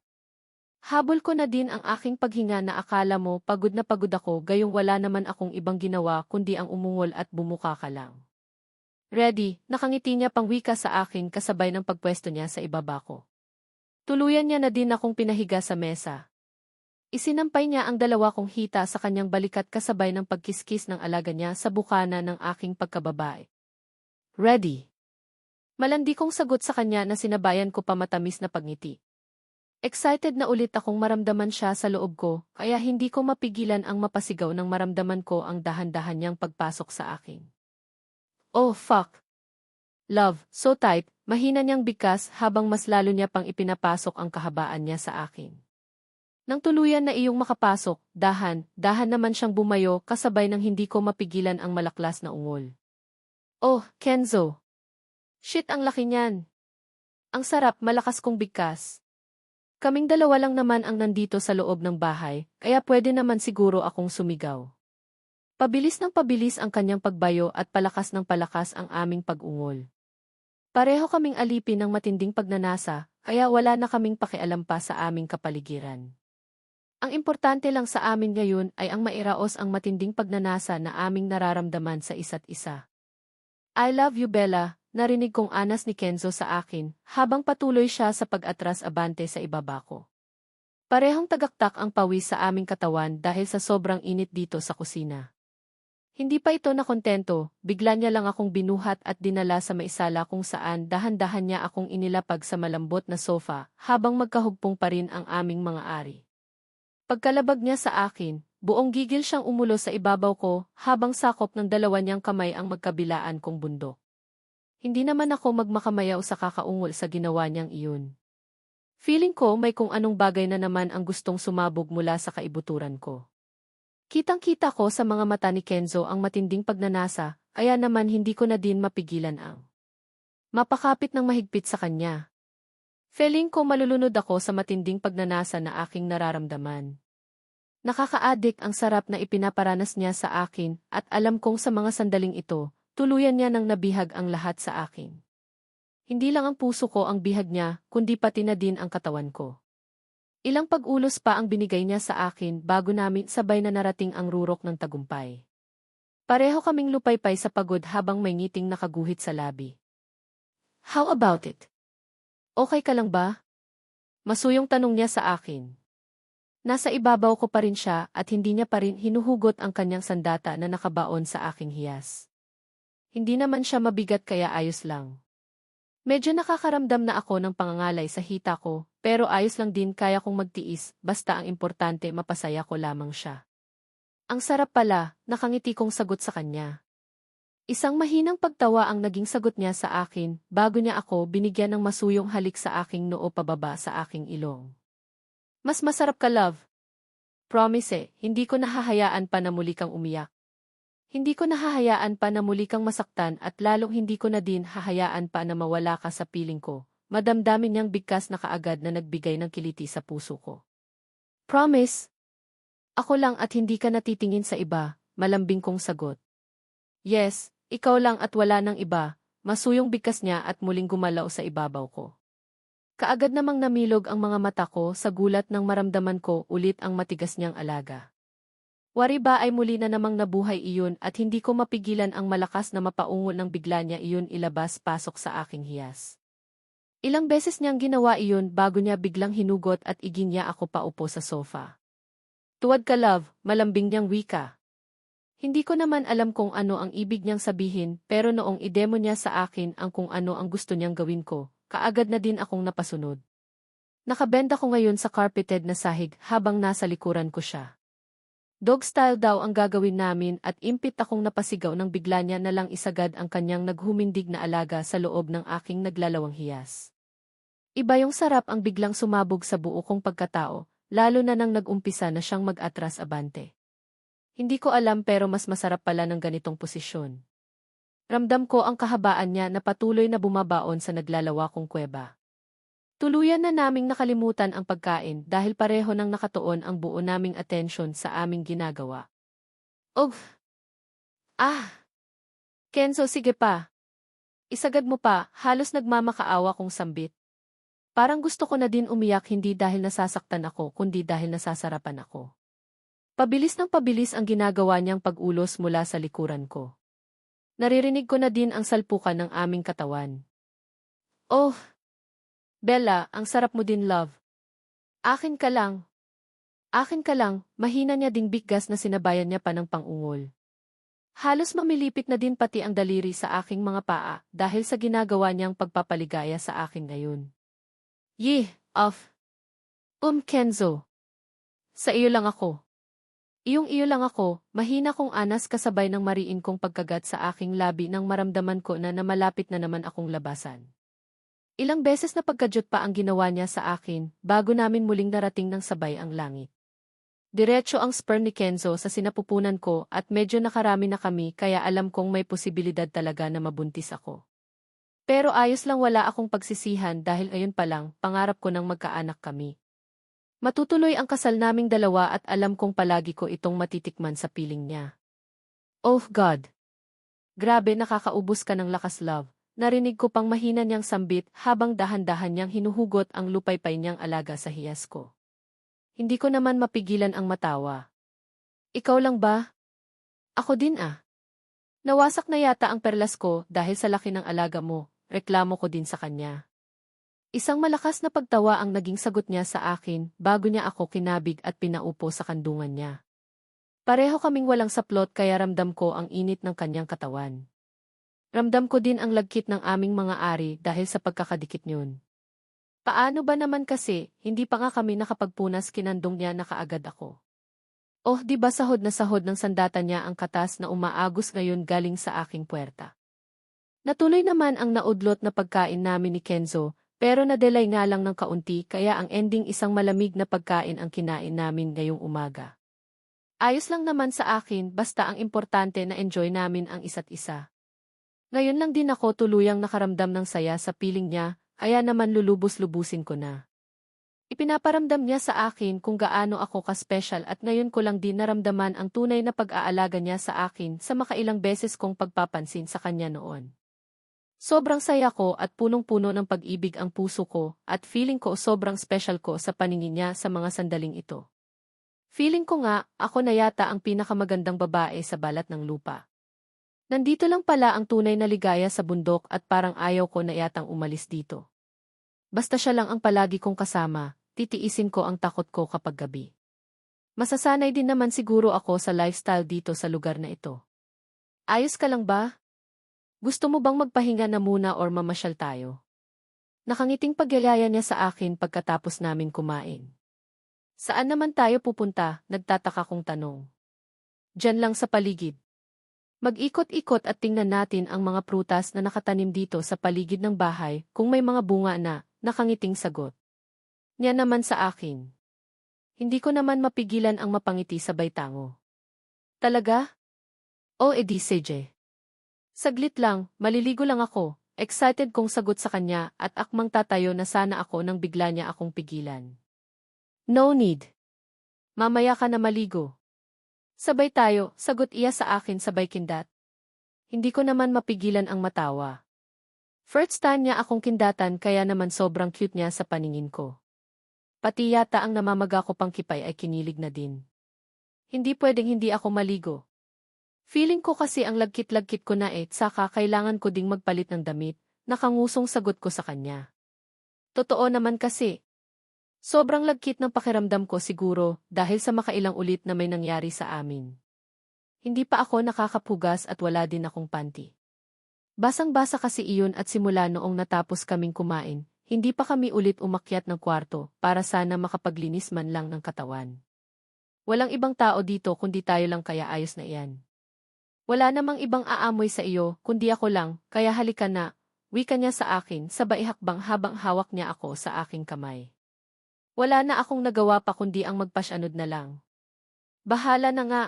Habol ko na din ang aking paghinga na akala mo pagod na pagod ako gayong wala naman akong ibang ginawa kundi ang umungol at bumuka ka lang. Ready, nakangiti niya pang wika sa akin kasabay ng pagpwesto niya sa ibaba ko. Tuluyan niya na din akong pinahiga sa mesa. Isinampay niya ang dalawa kong hita sa kanyang balikat kasabay ng pagkiskis ng alaga niya sa bukana ng aking pagkababae. Ready. Malandi kong sagot sa kanya na sinabayan ko pa matamis na pagngiti. Excited na ulit akong maramdaman siya sa loob ko, kaya hindi ko mapigilan ang mapasigaw nang maramdaman ko ang dahan-dahan niyang pagpasok sa akin. Oh fuck! Love, so tight, mahina niyang bigkas habang mas lalo niya pang ipinapasok ang kahabaan niya sa akin. Nang tuluyan na iyong makapasok, dahan naman siyang bumayo kasabay ng hindi ko mapigilan ang malaklas na ungol. Oh, Kenzo! Shit ang laki niyan! Ang sarap, malakas kong bigkas. Kaming dalawa lang naman ang nandito sa loob ng bahay, kaya pwede naman siguro akong sumigaw. Pabilis ng pabilis ang kanyang pagbayo at palakas ng palakas ang aming pag-ungol. Pareho kaming alipin ng matinding pagnanasa, kaya wala na kaming pakialam pa sa aming kapaligiran. Ang importante lang sa amin ngayon ay ang mairaos ang matinding pagnanasa na aming nararamdaman sa isa't isa. I love you Bella, narinig kong anas ni Kenzo sa akin, habang patuloy siya sa pag-atras abante sa ibaba ko. Parehong tagaktak ang pawis sa aming katawan dahil sa sobrang init dito sa kusina. Hindi pa ito nakontento, bigla niya lang akong binuhat at dinala sa maisala kung saan dahan-dahan niya akong inilapag sa malambot na sofa habang magkahugpong pa rin ang aming mga ari. Pagkalabag niya sa akin, buong gigil siyang umulo sa ibabaw ko habang sakop ng dalawa niyang kamay ang magkabilaan kong bundok. Hindi naman ako magmakamayaw sa kakaungol sa ginawa niyang iyon. Feeling ko may kung anong bagay na naman ang gustong sumabog mula sa kaibuturan ko. Kitang-kita ko sa mga mata ni Kenzo ang matinding pagnanasa, kaya naman hindi ko na din mapigilan ang mapakapit ng mahigpit sa kanya. Feeling ko malulunod ako sa matinding pagnanasa na aking nararamdaman. Nakaka-addict ang sarap na ipinaparanas niya sa akin at alam kong sa mga sandaling ito, tuluyan niya nang nabihag ang lahat sa akin. Hindi lang ang puso ko ang bihag niya, kundi pati na din ang katawan ko. Ilang pag-ulos pa ang binigay niya sa akin bago namin sabay na narating ang rurok ng tagumpay. Pareho kaming lupaypay sa pagod habang may ngiting nakaguhit sa labi. How about it? Okay ka lang ba? Masuyong tanong niya sa akin. Nasa ibabaw ko pa rin siya at hindi niya pa rin hinuhugot ang kanyang sandata na nakabaon sa aking hiyas. Hindi naman siya mabigat kaya ayos lang. Medyo nakakaramdam na ako ng pangangalay sa hita ko, pero ayos lang din kaya kong magtiis, basta ang importante mapasaya ko lamang siya. Ang sarap pala, nakangiti kong sagot sa kanya. Isang mahinang pagtawa ang naging sagot niya sa akin, bago niya ako binigyan ng masuyong halik sa aking noo pababa sa aking ilong. Mas masarap ka, love. Promise, hindi ko nahahayaan pa na muli kang umiyak. Hindi ko nahahayaan pa na muli kang masaktan at lalong hindi ko na din hahayaan pa na mawala ka sa piling ko. Madamdamin niyang bigkas na kaagad na nagbigay ng kiliti sa puso ko. Promise? Ako lang at hindi ka natitingin sa iba, malambing kong sagot. Yes, ikaw lang at wala nang iba, masuyong bigkas niya at muling gumalaw sa ibabaw ko. Kaagad namang namilog ang mga mata ko sa gulat nang maramdaman ko ulit ang matigas niyang alaga. Wari ba ay muli na namang nabuhay iyon at hindi ko mapigilan ang malakas na mapaungol ng bigla niya iyon ilabas-pasok sa aking hiyas. Ilang beses niyang ginawa iyon bago niya biglang hinugot at iginya ako paupo sa sofa. Tuwad ka, love, malambing niyang wika. Hindi ko naman alam kung ano ang ibig niyang sabihin pero noong idemo niya sa akin ang kung ano ang gusto niyang gawin ko, kaagad na din akong napasunod. Nakabenda ko ngayon sa carpeted na sahig habang nasa likuran ko siya. Dog style daw ang gagawin namin at impit akong napasigaw nang bigla niya na lang isagad ang kanyang naghumindig na alaga sa loob ng aking naglalawang hiyas. Iba yung sarap ang biglang sumabog sa buo kong pagkatao, lalo na nang nag-umpisa na siyang mag-atras abante. Hindi ko alam pero mas masarap pala ng ganitong posisyon. Ramdam ko ang kahabaan niya na patuloy na bumabaon sa naglalawa kong kuweba. Tuluyan na naming nakalimutan ang pagkain dahil pareho nang nakatuon ang buo naming atensyon sa aming ginagawa. Ugh! Ah! Kenzo, sige pa. Isagad mo pa, halos nagmamakaawa kong sambit. Parang gusto ko na din umiyak hindi dahil nasasaktan ako kundi dahil nasasarapan ako. Pabilis ng pabilis ang ginagawa niyang pag-ulos mula sa likuran ko. Naririnig ko na din ang salpukan ng aming katawan. Oh! Bella, ang sarap mo din, love. Akin ka lang. Akin ka lang, mahina niya ding biggas na sinabayan niya pa ng pangungol. Halos mamilipit na din pati ang daliri sa aking mga paa dahil sa ginagawa niyang pagpapaligaya sa akin ngayon. Yeh, off. Kenzo. Sa iyo lang ako. Iyong iyo lang ako, mahina kong anas kasabay ng mariin kong pagkagat sa aking labi nang maramdaman ko na malapit na naman akong labasan. Ilang beses na pagkadyot pa ang ginawa niya sa akin bago namin muling narating ng sabay ang langit. Diretso ang sperm ni Kenzo sa sinapupunan ko at medyo nakarami na kami kaya alam kong may posibilidad talaga na mabuntis ako. Pero ayos lang wala akong pagsisihan dahil ayon pa lang pangarap ko nang magkaanak kami. Matutuloy ang kasal naming dalawa at alam kong palagi ko itong matitikman sa piling niya. Oh God! Grabe nakakaubos ka ng lakas, love. Narinig ko pang mahina niyang sambit habang dahan-dahan niyang hinuhugot ang lupaypay niyang alaga sa hiyas ko. Hindi ko naman mapigilan ang matawa. Ikaw lang ba? Ako din ah. Nawasak na yata ang perlas ko dahil sa laki ng alaga mo, reklamo ko din sa kanya. Isang malakas na pagtawa ang naging sagot niya sa akin bago niya ako kinabig at pinaupo sa kandungan niya. Pareho kaming walang saplot kaya ramdam ko ang init ng kanyang katawan. Ramdam ko din ang lagkit ng aming mga ari dahil sa pagkakadikit niyon. Paano ba naman kasi, hindi pa nga kami nakapagpunas kinandong niya na kaagad ako. Oh, di ba sahod na sahod ng sandata niya ang katas na umaagos ngayon galing sa aking puwerta. Natuloy naman ang naudlot na pagkain namin ni Kenzo, pero nadelay nga lang ng kaunti kaya ang ending isang malamig na pagkain ang kinain namin ngayong umaga. Ayos lang naman sa akin basta ang importante na enjoy namin ang isa't isa. Ngayon lang din ako tuluyang nakaramdam ng saya sa piling niya, kaya naman lulubos-lubusin ko na. Ipinaparamdam niya sa akin kung gaano ako ka-special at ngayon ko lang din naramdaman ang tunay na pag-aalaga niya sa akin sa makailang beses kong pagpapansin sa kanya noon. Sobrang saya ko at punong-puno ng pag-ibig ang puso ko at feeling ko sobrang special ko sa paningin niya sa mga sandaling ito. Feeling ko nga, ako na yata ang pinakamagandang babae sa balat ng lupa. Nandito lang pala ang tunay na ligaya sa bundok at parang ayaw ko na yatang umalis dito. Basta siya lang ang palagi kong kasama, titiisin ko ang takot ko kapag gabi. Masasanay din naman siguro ako sa lifestyle dito sa lugar na ito. Ayos ka lang ba? Gusto mo bang magpahinga na muna or mamasyal tayo? Nakangiting pagyayaya niya sa akin pagkatapos namin kumain. Saan naman tayo pupunta? Nagtataka kong tanong. Diyan lang sa paligid. Mag-ikot-ikot at tingnan natin ang mga prutas na nakatanim dito sa paligid ng bahay kung may mga bunga na, nakangiting sagot. Niya naman sa akin. Hindi ko naman mapigilan ang mapangiti sabay tango. Talaga? O edi sige. Saglit lang, maliligo lang ako, excited kong sagot sa kanya at akmang tatayo na sana ako nang bigla niya akong pigilan. No need. Mamaya ka na maligo. Sabay tayo, sagot iya sa akin sabay kindat. Hindi ko naman mapigilan ang matawa. First time niya akong kindatan kaya naman sobrang cute niya sa paningin ko. Pati yata ang namamaga ko pang kipay ay kinilig na din. Hindi pwedeng hindi ako maligo. Feeling ko kasi ang lagkit-lagkit ko na saka kailangan ko ding magpalit ng damit, nakangusong sagot ko sa kanya. Totoo naman kasi. Sobrang lagkit ng pakiramdam ko siguro dahil sa makailang ulit na may nangyari sa amin. Hindi pa ako nakakapugas at wala din akong panty. Basang-basa kasi iyon at simula noong natapos kaming kumain, hindi pa kami ulit umakyat ng kwarto para sana makapaglinis man lang ng katawan. Walang ibang tao dito kundi tayo lang kaya ayos na iyan. Wala namang ibang aamoy sa iyo kundi ako lang kaya halika na, wika niya sa akin sabay hakbang habang hawak niya ako sa aking kamay. Wala na akong nagawa pa kundi ang magpasyanod na lang. Bahala na nga.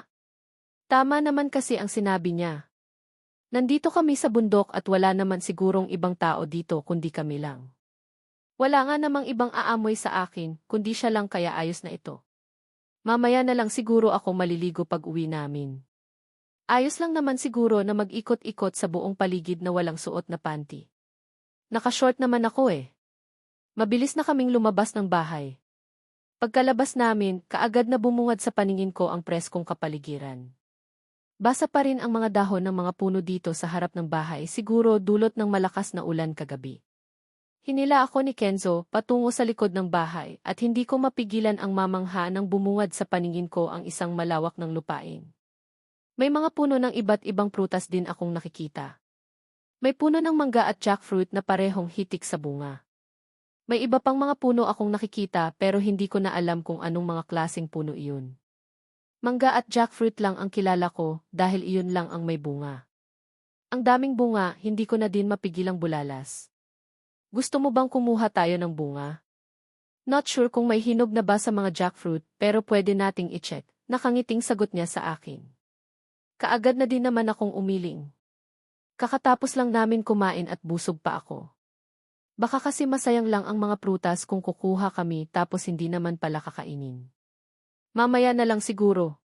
Tama naman kasi ang sinabi niya. Nandito kami sa bundok at wala naman sigurong ibang tao dito kundi kami lang. Wala nga namang ibang aamoy sa akin kundi siya lang kaya ayos na ito. Mamaya na lang siguro ako maliligo pag uwi namin. Ayos lang naman siguro na mag-ikot-ikot sa buong paligid na walang suot na panty. Nakashort naman ako Mabilis na kaming lumabas ng bahay. Pagkalabas namin, kaagad na bumungad sa paningin ko ang preskong kapaligiran. Basa pa rin ang mga dahon ng mga puno dito sa harap ng bahay siguro dulot ng malakas na ulan kagabi. Hinila ako ni Kenzo patungo sa likod ng bahay at hindi ko mapigilan ang mamangha nang bumungad sa paningin ko ang isang malawak ng lupain. May mga puno ng iba't ibang prutas din akong nakikita. May puno ng mangga at jackfruit na parehong hitik sa bunga. May iba pang mga puno akong nakikita pero hindi ko na alam kung anong mga klaseng puno iyon. Mangga at jackfruit lang ang kilala ko dahil iyon lang ang may bunga. Ang daming bunga, hindi ko na din mapigilang bulalas. Gusto mo bang kumuha tayo ng bunga? Not sure kung may hinog na ba sa mga jackfruit pero pwede nating i-check. Nakangiting sagot niya sa akin. Kaagad na din naman akong umiling. Kakatapos lang namin kumain at busog pa ako. Baka kasi masayang lang ang mga prutas kung kukuha kami tapos hindi naman pala kakainin. Mamaya na lang siguro.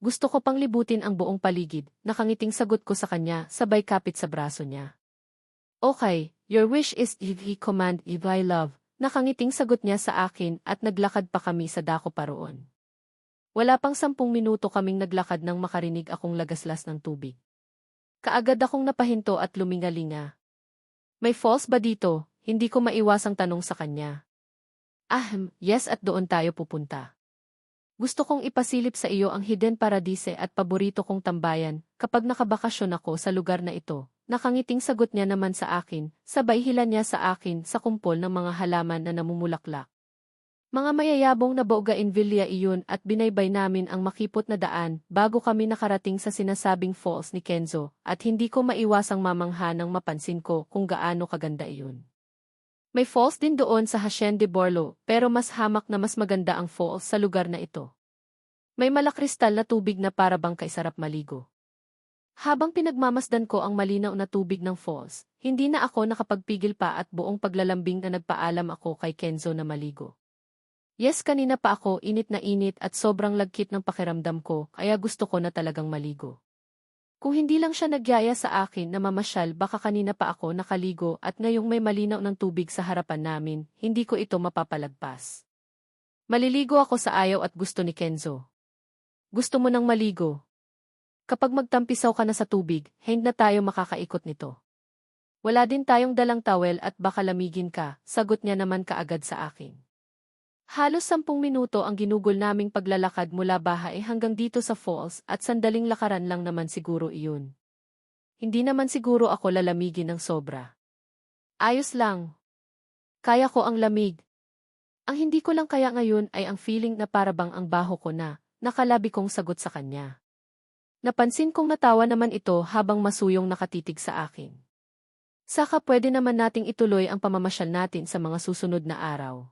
Gusto ko pang libutin ang buong paligid, nakangiting sagot ko sa kanya sabay kapit sa braso niya. Okay, your wish is if he command if I love, nakangiting sagot niya sa akin at naglakad pa kami sa dako paroon. Wala pang 10 minuto kaming naglakad nang makarinig akong lagaslas ng tubig. Kaagad akong napahinto at lumingalinga. May falls ba dito? Hindi ko maiwasang tanong sa kanya. Yes at doon tayo pupunta. Gusto kong ipasilip sa iyo ang hidden paradise at paborito kong tambayan kapag nakabakasyon ako sa lugar na ito. Nakangiting sagot niya naman sa akin, sabay hila niya sa akin sa kumpol ng mga halaman na namumulaklak. Mga mayayabong na bougainvillea iyon at binaybay namin ang makipot na daan bago kami nakarating sa sinasabing falls ni Kenzo at hindi ko maiwasang mamangha nang mapansin ko kung gaano kaganda iyon. May falls din doon sa Hacienda de Borlo pero mas hamak na mas maganda ang falls sa lugar na ito. May malakristal na tubig na para bang kaisarap maligo. Habang pinagmamasdan ko ang malinaw na tubig ng falls, hindi na ako nakapagpigil pa at buong paglalambing na nagpaalam ako kay Kenzo na maligo. Yes, kanina pa ako init na init at sobrang lagkit ng pakiramdam ko kaya gusto ko na talagang maligo. Kung hindi lang siya nagyaya sa akin na mamasyal baka kanina pa ako nakaligo at ngayong may malinaw ng tubig sa harapan namin, hindi ko ito mapapalagpas. Maliligo ako sa ayaw at gusto ni Kenzo. Gusto mo nang maligo? Kapag magtampisaw ka na sa tubig, hindi na tayo makakaikot nito. Wala din tayong dalang towel at baka lamigin ka, sagot niya naman kaagad sa akin. Halos 10 minuto ang ginugol naming paglalakad mula bahay hanggang dito sa falls at sandaling lakaran lang naman siguro iyon. Hindi naman siguro ako lalamigin ng sobra. Ayos lang. Kaya ko ang lamig. Ang hindi ko lang kaya ngayon ay ang feeling na parabang ang baho ko na, nakalabi kong sagot sa kanya. Napansin kong natawa naman ito habang masuyong nakatitig sa akin. Saka pwede naman nating ituloy ang pamamasyal natin sa mga susunod na araw.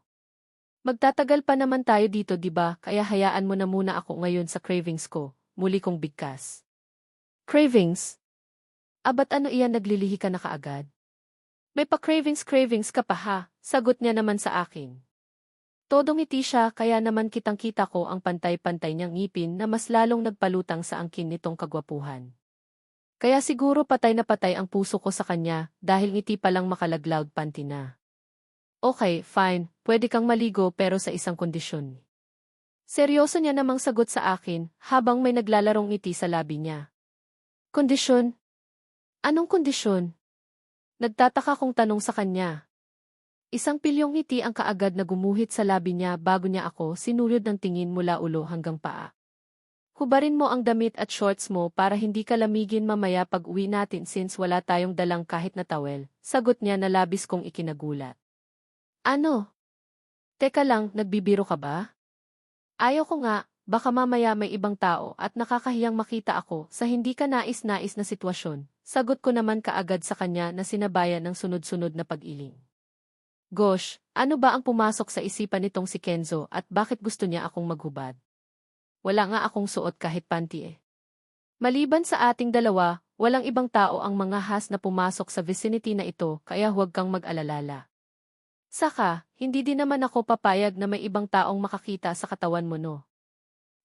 Magtatagal pa naman tayo dito, diba? Kaya hayaan mo na muna ako ngayon sa cravings ko, muli kong bigkas. Cravings? Abat ano iyan, naglilihi ka na kaagad? May pa-cravings ka pa ha, sagot niya naman sa akin. Todong ngiti siya kaya naman kitang-kita ko ang pantay-pantay niyang ngipin na mas lalong nagpalutang sa angkin nitong kagwapuhan. Kaya siguro patay na patay ang puso ko sa kanya dahil ngiti palang makalagloud panty na. Okay, fine, pwede kang maligo pero sa isang kondisyon. Seryoso niya namang sagot sa akin habang may naglalarong ngiti sa labi niya. Kondisyon? Anong kondisyon? Nagtataka kong tanong sa kanya. Isang pilyong ngiti ang kaagad na gumuhit sa labi niya bago niya ako sinulod ng tingin mula ulo hanggang paa. Hubarin mo ang damit at shorts mo para hindi ka lamigin mamaya pag uwi natin since wala tayong dalang kahit na towel, sagot niya na labis kong ikinagulat. Ano? Teka lang, nagbibiro ka ba? Ayaw ko nga, baka mamaya may ibang tao at nakakahiyang makita ako sa hindi ka nais-nais na sitwasyon, sagot ko naman kaagad sa kanya na sinabayan ng sunod-sunod na pag-iling. Gosh, ano ba ang pumasok sa isipan nitong si Kenzo at bakit gusto niya akong maghubad? Wala nga akong suot kahit panty eh. Maliban sa ating dalawa, walang ibang tao ang mga has na pumasok sa vicinity na ito kaya huwag kang mag-alalala. Saka, hindi din naman ako papayag na may ibang taong makakita sa katawan mo no.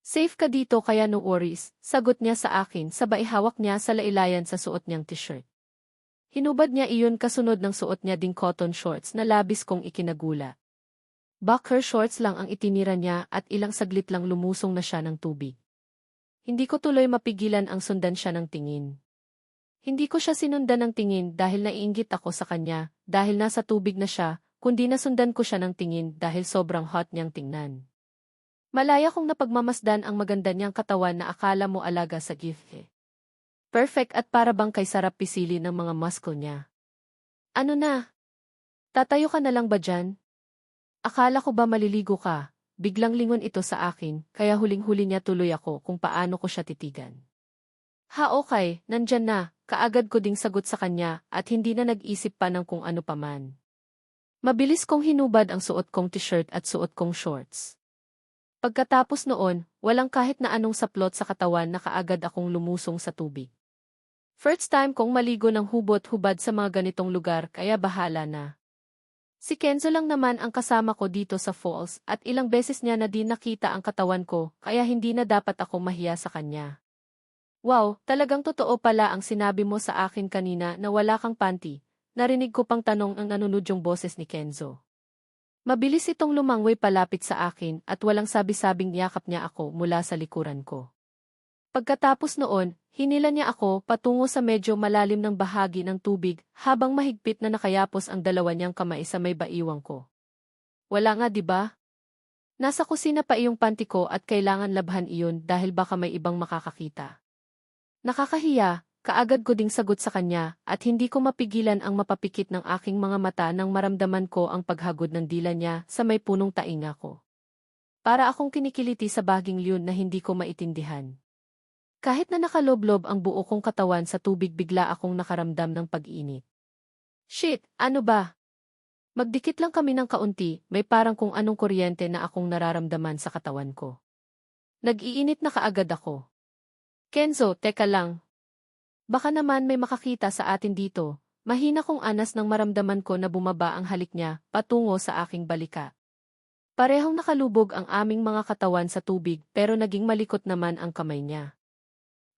Safe ka dito kaya no worries, sagot niya sa akin sabay hawak niya sa lailayan sa suot niyang t-shirt. Hinubad niya iyon kasunod ng suot niya ding cotton shorts na labis kong ikinagula. Boxer shorts lang ang itinira niya at ilang saglit lang lumusong na siya ng tubig. Hindi ko tuloy mapigilan ang sundan siya ng tingin. Hindi ko siya sinundan ng tingin dahil naiinggit ako sa kanya, dahil nasa tubig na siya, kundi nasundan ko siya ng tingin dahil sobrang hot niyang tingnan. Malaya kong napagmamasdan ang maganda niyang katawan na akala mo alaga sa gift eh. Perfect at para bang kay sarap pisili ng mga muscle niya. Ano na? Tatayo ka na lang ba dyan? Akala ko ba maliligo ka? Biglang lingon ito sa akin, kaya huling-huli niya tuloy ako kung paano ko siya titigan. Ha okay, nandyan na, kaagad ko ding sagot sa kanya at hindi na nag-isip pa ng kung ano paman. Mabilis kong hinubad ang suot kong t-shirt at suot kong shorts. Pagkatapos noon, walang kahit na anong saplot sa katawan na kaagad akong lumusong sa tubig. First time kong maligo ng hubot-hubad sa mga ganitong lugar kaya bahala na. Si Kenzo lang naman ang kasama ko dito sa falls at ilang beses niya na din nakita ang katawan ko kaya hindi na dapat ako mahiya sa kanya. Wow, talagang totoo pala ang sinabi mo sa akin kanina na wala kang panty, narinig ko pang tanong ang nanunudyong boses ni Kenzo. Mabilis itong lumangway palapit sa akin at walang sabi-sabing yakap niya ako mula sa likuran ko. Pagkatapos noon, hinila niya ako patungo sa medyo malalim ng bahagi ng tubig habang mahigpit na nakayapos ang dalawa niyang kamay sa may baiwang ko. Wala nga 'di ba? Nasa kusina pa iyong panty ko at kailangan labhan iyon dahil baka may ibang makakakita. Nakakahiya, kaagad ko ding sagot sa kanya at hindi ko mapigilan ang mapapikit ng aking mga mata nang maramdaman ko ang paghagod ng dila niya sa may punong tainga ko. para akong kinikiliti sa baging leon na hindi ko maintindihan. Kahit na nakaloblob ang buo kong katawan sa tubig bigla akong nakaramdam ng pag-iinit. Shit, ano ba? Magdikit lang kami ng kaunti, may parang kung anong kuryente na akong nararamdaman sa katawan ko. Nag-iinit na kaagad ako. Kenzo, teka lang. Baka naman may makakita sa atin dito. Mahina kong anas nang maramdaman ko na bumaba ang halik niya patungo sa aking balika. Parehong nakalubog ang aming mga katawan sa tubig pero naging malikot naman ang kamay niya.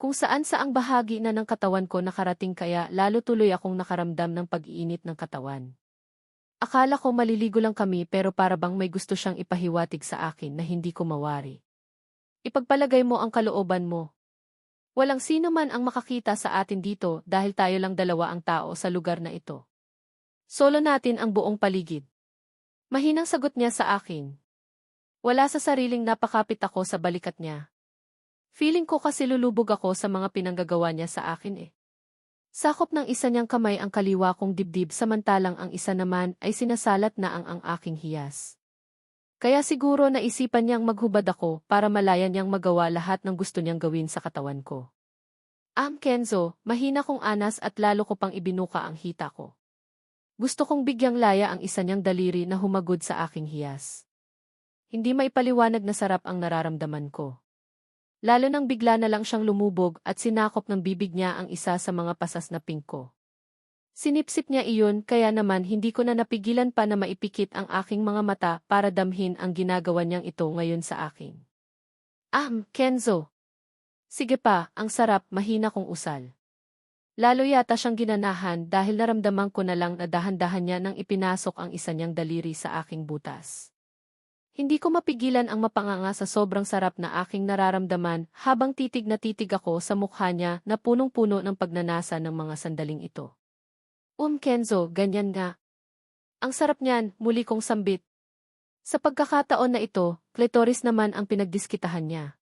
Kung saan saang bahagi na ng katawan ko nakarating kaya lalo tuloy akong nakaramdam ng pag-iinit ng katawan. Akala ko maliligo lang kami pero para bang may gusto siyang ipahiwatig sa akin na hindi ko mawari. Ipagpalagay mo ang kalooban mo. Walang sino man ang makakita sa atin dito dahil tayo lang dalawa ang tao sa lugar na ito. Solo natin ang buong paligid. Mahinang sagot niya sa akin. Wala sa sariling napakapit ako sa balikat niya. Feeling ko kasi lulubog ako sa mga pinanggagawa niya sa akin eh. Sakop ng isa niyang kamay ang kaliwa kong dibdib samantalang ang isa naman ay sinasalat na ang aking hiyas. Kaya siguro naisipan niyang maghubad ako para malaya niyang magawa lahat ng gusto niyang gawin sa katawan ko. Kenzo, mahina kong anas at lalo ko pang ibinuka ang hita ko. Gusto kong bigyang laya ang isa niyang daliri na humagod sa aking hiyas. Hindi maipaliwanag na sarap ang nararamdaman ko. Lalo nang bigla na lang siyang lumubog at sinakop ng bibig niya ang isa sa mga pasas na pink ko. Sinipsip niya iyon kaya naman hindi ko na napigilan pa na maipikit ang aking mga mata para damhin ang ginagawa niyang ito ngayon sa akin. Kenzo. Sige pa, ang sarap, mahina kong usal. Lalo yata siyang ginanahan dahil naramdaman ko na lang na dahan-dahan niya nang ipinasok ang isa niyang daliri sa aking butas. Hindi ko mapigilan ang mapanganga sa sobrang sarap na aking nararamdaman habang titig na titig ako sa mukha niya na punong-puno ng pagnanasa ng mga sandaling ito. Kenzo, ganyan nga. Ang sarap niyan, muli kong sambit. Sa pagkakataon na ito, klitoris naman ang pinagdiskitahan niya.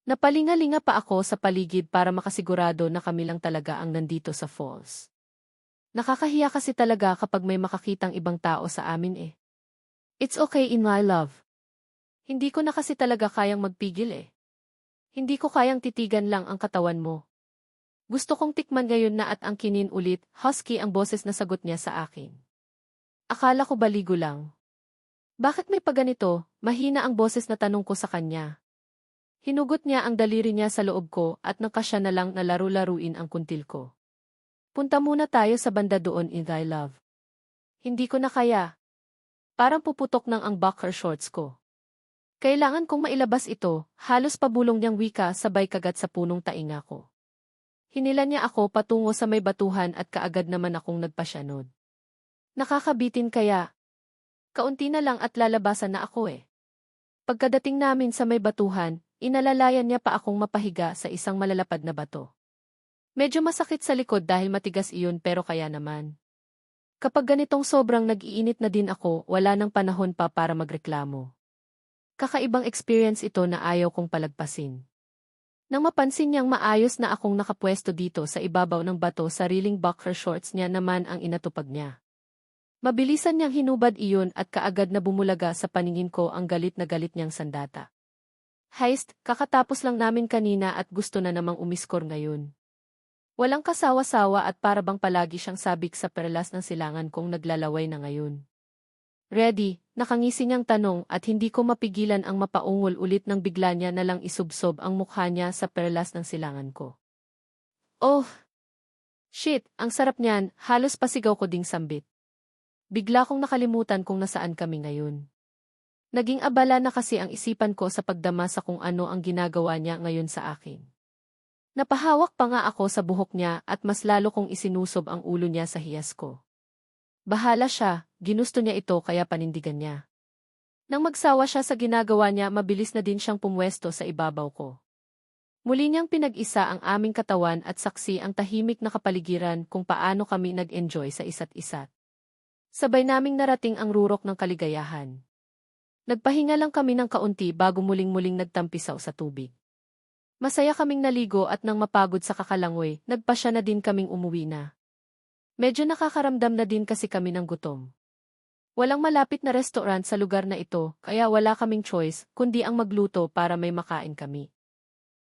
Napalinga-linga pa ako sa paligid para makasigurado na kami lang talaga ang nandito sa falls. Nakakahiya kasi talaga kapag may makakitang ibang tao sa amin eh. It's okay in my love. Hindi ko na kasi talaga kayang magpigil eh. Hindi ko kayang titigan lang ang katawan mo. Gusto kong tikman ngayon na at angkinin ulit, husky ang boses na sagot niya sa akin. Akala ko baligo lang. Bakit may paganito? Mahina ang boses na tanong ko sa kanya. Hinugot niya ang daliri niya sa loob ko at nakasya na lang na laro-laruin ang kuntil ko. Punta muna tayo sa banda doon in thy love. Hindi ko na kaya. Parang puputok ng ang boxer shorts ko. Kailangan kong mailabas ito, halos pabulong niyang wika sabay kagat sa punong tainga ko. Hinila niya ako patungo sa may batuhan at kaagad naman akong nagpasyanod. Nakakabitin kaya. Kaunti na lang at lalabasan na ako eh. Pagkadating namin sa may batuhan, inalalayan niya pa akong mapahiga sa isang malalapad na bato. Medyo masakit sa likod dahil matigas iyon pero kaya naman. Kapag ganitong sobrang nag-iinit na din ako, wala nang panahon pa para magreklamo. Kakaibang experience ito na ayaw kong palagpasin. Nang mapansin niyang maayos na akong nakapwesto dito sa ibabaw ng bato, sariling boxer shorts niya naman ang inatupag niya. Mabilisan niyang hinubad iyon at kaagad na bumulaga sa paningin ko ang galit na galit niyang sandata. Heist, kakatapos lang namin kanina at gusto na namang umiskor ngayon. Walang kasawa-sawa at para bang palagi siyang sabik sa perlas ng silangan kong naglalaway na ngayon. Ready, nakangisi niyang tanong at hindi ko mapigilan ang mapaungol ulit nang bigla niya na lang isubsob ang mukha niya sa perlas ng silangan ko. Oh! Shit, ang sarap niyan, halos pasigaw ko ding sambit. Bigla kong nakalimutan kung nasaan kami ngayon. Naging abala na kasi ang isipan ko sa pagdama sa kung ano ang ginagawa niya ngayon sa akin. Napahawak pa nga ako sa buhok niya at mas lalo kong isinusob ang ulo niya sa hiyas ko. Bahala siya, ginusto niya ito kaya panindigan niya. Nang magsawa siya sa ginagawa niya, mabilis na din siyang pumwesto sa ibabaw ko. Muli niyang pinag-isa ang aming katawan at saksi ang tahimik na kapaligiran kung paano kami nag-enjoy sa isa't isa. Sabay naming narating ang rurok ng kaligayahan. Nagpahinga lang kami ng kaunti bago muling-muling nagtampisaw sa tubig. Masaya kaming naligo at nang mapagod sa kakalangoy, nagpasya na din kaming umuwi na. Medyo nakakaramdam na din kasi kami ng gutom. Walang malapit na restaurant sa lugar na ito, kaya wala kaming choice, kundi ang magluto para may makain kami.